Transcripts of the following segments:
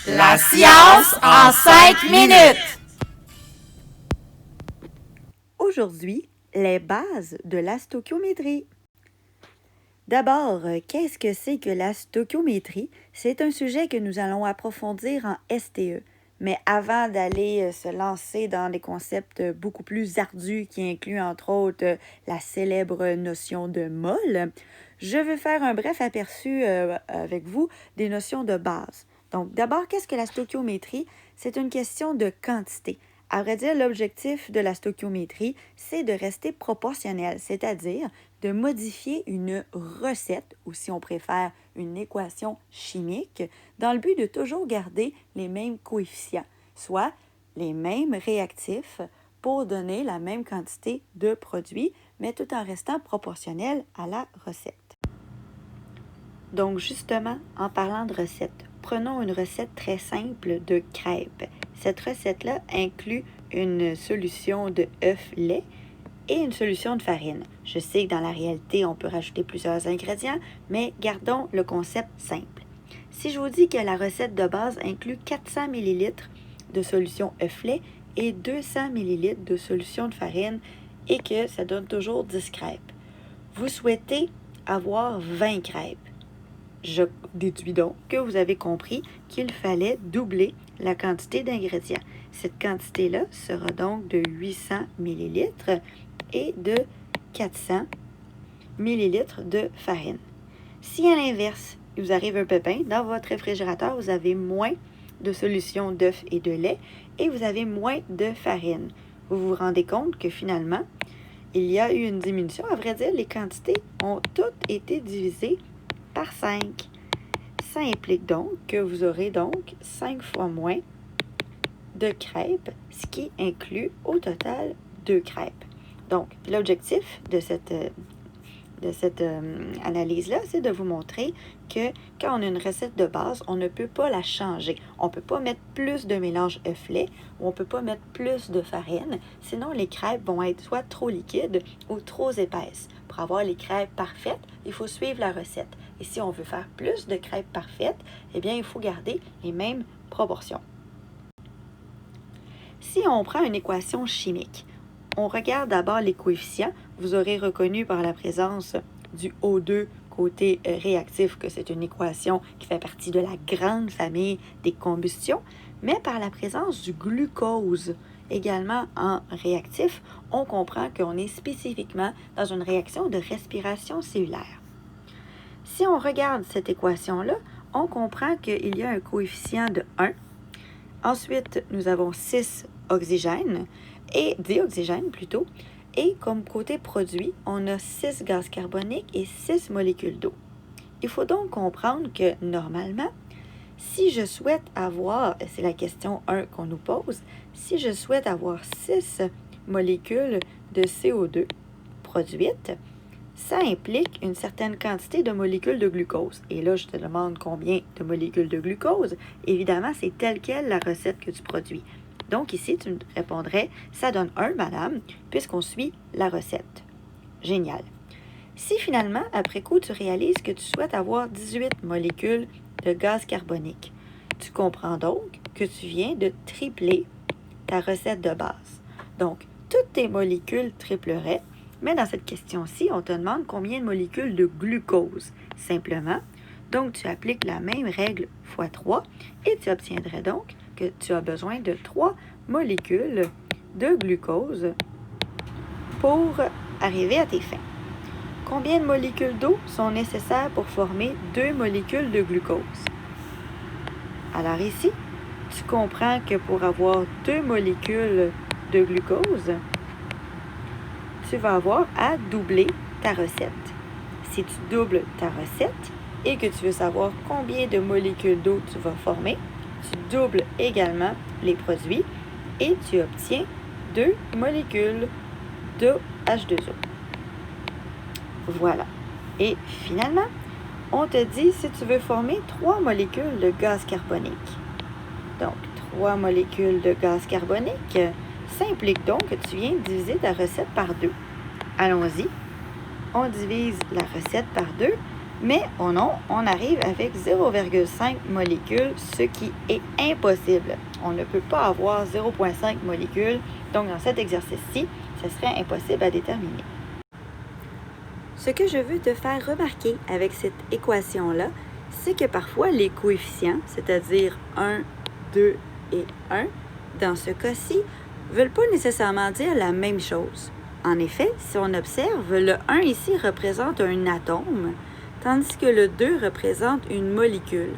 La science en 5 minutes. Aujourd'hui, les bases de la stoichiométrie. D'abord, qu'est-ce que c'est que la stoichiométrie? C'est un sujet que nous allons approfondir en STE. Mais avant d'aller se lancer dans des concepts beaucoup plus ardus qui incluent entre autres la célèbre notion de mole, je veux faire un bref aperçu avec vous des notions de base. Donc d'abord, qu'est-ce que la stoichiométrie? C'est une question de quantité. À vrai dire, l'objectif de la stoichiométrie, c'est de rester proportionnel, c'est-à-dire de modifier une recette, ou si on préfère une équation chimique, dans le but de toujours garder les mêmes coefficients, soit les mêmes réactifs pour donner la même quantité de produits, mais tout en restant proportionnel à la recette. Donc justement, en parlant de recette, prenons une recette très simple de crêpes. Cette recette-là inclut une solution de œuf-lait et une solution de farine. Je sais que dans la réalité, on peut rajouter plusieurs ingrédients, mais gardons le concept simple. Si je vous dis que la recette de base inclut 400 ml de solution œuf-lait et 200 ml de solution de farine et que ça donne toujours 10 crêpes, vous souhaitez avoir 20 crêpes. Je déduis donc que vous avez compris qu'il fallait doubler la quantité d'ingrédients. Cette quantité-là sera donc de 800 ml et de 400 ml de farine. Si à l'inverse, il vous arrive un pépin, dans votre réfrigérateur, vous avez moins de solution d'œufs et de lait et vous avez moins de farine. Vous vous rendez compte que finalement, il y a eu une diminution. À vrai dire, les quantités ont toutes été divisées par 5. Ça implique donc que vous aurez donc 5 fois moins de crêpes, ce qui inclut au total 2 crêpes. Donc, l'objectif de cette analyse-là, c'est de vous montrer que quand on a une recette de base, on ne peut pas la changer. On ne peut pas mettre plus de mélange œuf-lait ou on ne peut pas mettre plus de farine, sinon les crêpes vont être soit trop liquides ou trop épaisses. Pour avoir les crêpes parfaites, il faut suivre la recette. Et si on veut faire plus de crêpes parfaites, eh bien, il faut garder les mêmes proportions. Si on prend une équation chimique, on regarde d'abord les coefficients. Vous aurez reconnu par la présence du O2 côté réactif que c'est une équation qui fait partie de la grande famille des combustions, mais par la présence du glucose également en réactif, on comprend qu'on est spécifiquement dans une réaction de respiration cellulaire. Si on regarde cette équation-là, on comprend qu'il y a un coefficient de 1. Ensuite, nous avons 6 oxygènes, et dioxygène plutôt, et comme côté produit, on a 6 gaz carboniques et 6 molécules d'eau. Il faut donc comprendre que normalement, si je souhaite avoir, c'est la question 1 qu'on nous pose, si je souhaite avoir 6 molécules de CO2 produites, ça implique une certaine quantité de molécules de glucose. Et là, je te demande combien de molécules de glucose. Évidemment, c'est telle quelle la recette que tu produis. Donc ici, tu me répondrais, ça donne 1, madame, puisqu'on suit la recette. Génial. Si finalement, après coup, tu réalises que tu souhaites avoir 18 molécules de gaz carbonique, tu comprends donc que tu viens de tripler ta recette de base. Donc, toutes tes molécules tripleraient, mais dans cette question-ci, on te demande combien de molécules de glucose, simplement. Donc, tu appliques la même règle fois 3 et tu obtiendrais donc que tu as besoin de 3 molécules de glucose pour arriver à tes fins. Combien de molécules d'eau sont nécessaires pour former 2 molécules de glucose? Alors ici, tu comprends que pour avoir 2 molécules de glucose, tu vas avoir à doubler ta recette. Si tu doubles ta recette et que tu veux savoir combien de molécules d'eau tu vas former, tu doubles également les produits et tu obtiens 2 molécules de H2O. Voilà. Et finalement, on te dit si tu veux former 3 molécules de gaz carbonique. Donc, 3 molécules de gaz carbonique, ça implique donc que tu viens de diviser ta recette par 2. Allons-y. On divise la recette par 2 Mais oh non, on arrive avec 0,5 molécules, ce qui est impossible. On ne peut pas avoir 0,5 molécules, donc dans cet exercice-ci, ce serait impossible à déterminer. Ce que je veux te faire remarquer avec cette équation-là, c'est que parfois les coefficients, c'est-à-dire 1, 2 et 1, dans ce cas-ci, ne veulent pas nécessairement dire la même chose. En effet, si on observe, le 1 ici représente un atome, tandis que le 2 représente une molécule.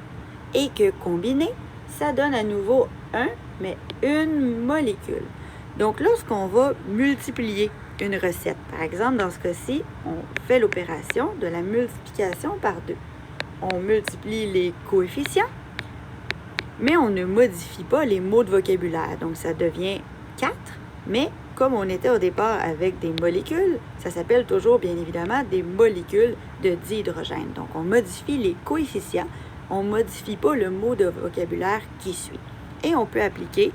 Et que combiné, ça donne à nouveau 1, mais une molécule. Donc, lorsqu'on va multiplier une recette, par exemple, dans ce cas-ci, on fait l'opération de la multiplication par 2. On multiplie les coefficients, mais on ne modifie pas les mots de vocabulaire. Donc, ça devient 4, mais comme on était au départ avec des molécules, ça s'appelle toujours, bien évidemment, des molécules de dihydrogène. Donc, on modifie les coefficients, on ne modifie pas le mot de vocabulaire qui suit. Et on peut appliquer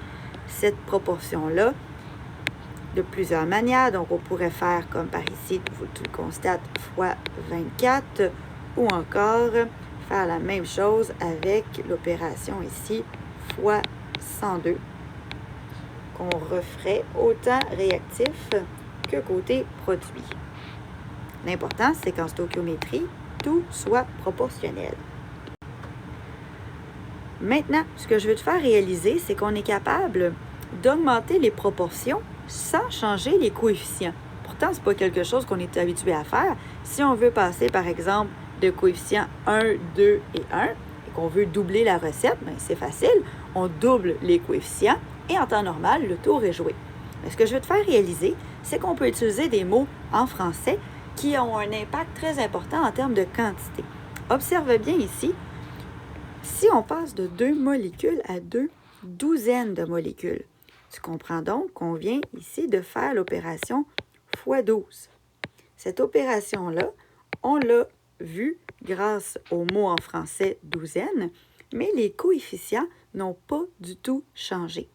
cette proportion-là de plusieurs manières. Donc, on pourrait faire comme par ici, tu le constates, fois 24, ou encore faire la même chose avec l'opération ici, fois 102, qu'on referait autant réactif que côté produit. L'important, c'est qu'en stoichiométrie, tout soit proportionnel. Maintenant, ce que je veux te faire réaliser, c'est qu'on est capable d'augmenter les proportions sans changer les coefficients. Pourtant, ce n'est pas quelque chose qu'on est habitué à faire. Si on veut passer, par exemple, de coefficients 1, 2 et 1, et qu'on veut doubler la recette, bien, c'est facile. On double les coefficients et en temps normal, le tour est joué. Mais ce que je veux te faire réaliser, c'est qu'on peut utiliser des mots en français qui ont un impact très important en termes de quantité. Observe bien ici, si on passe de 2 molécules à 2 douzaines de molécules, tu comprends donc qu'on vient ici de faire l'opération x 12. Cette opération-là, on l'a vue grâce au mot en français douzaine, mais les coefficients n'ont pas du tout changé.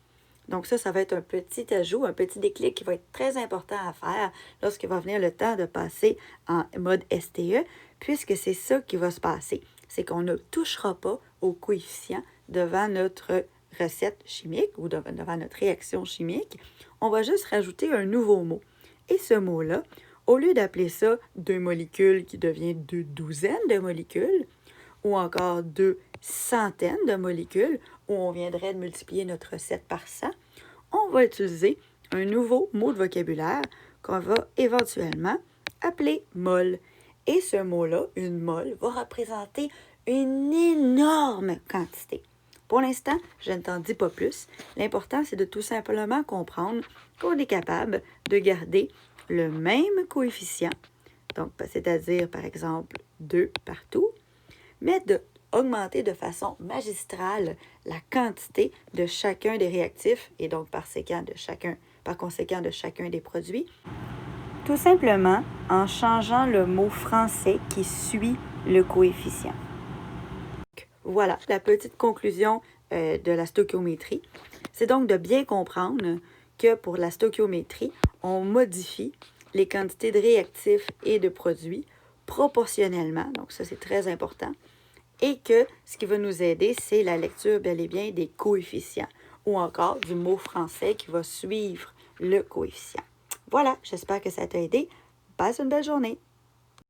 Donc ça va être un petit ajout, un petit déclic qui va être très important à faire lorsqu'il va venir le temps de passer en mode STE, puisque c'est ça qui va se passer. C'est qu'on ne touchera pas aux coefficients devant notre recette chimique ou devant notre réaction chimique. On va juste rajouter un nouveau mot. Et ce mot-là, au lieu d'appeler ça 2 molécules qui devient 2 douzaines de molécules, ou encore 2 centaines de molécules, où on viendrait de multiplier notre recette par 100, on va utiliser un nouveau mot de vocabulaire qu'on va éventuellement appeler mol. Et ce mot-là, une mol, va représenter une énorme quantité. Pour l'instant, je ne t'en dis pas plus. L'important, c'est de tout simplement comprendre qu'on est capable de garder le même coefficient, donc c'est-à-dire par exemple 2 partout, mais d'augmenter de façon magistrale la quantité de chacun des réactifs et donc par conséquent de chacun des produits, tout simplement en changeant le mot français qui suit le coefficient. Voilà la petite conclusion de la stoichiométrie. C'est donc de bien comprendre que pour la stoichiométrie, on modifie les quantités de réactifs et de produits proportionnellement. Donc ça, c'est très important. Et que ce qui va nous aider, c'est la lecture bel et bien des coefficients ou encore du mot français qui va suivre le coefficient. Voilà, j'espère que ça t'a aidé. Passe une belle journée.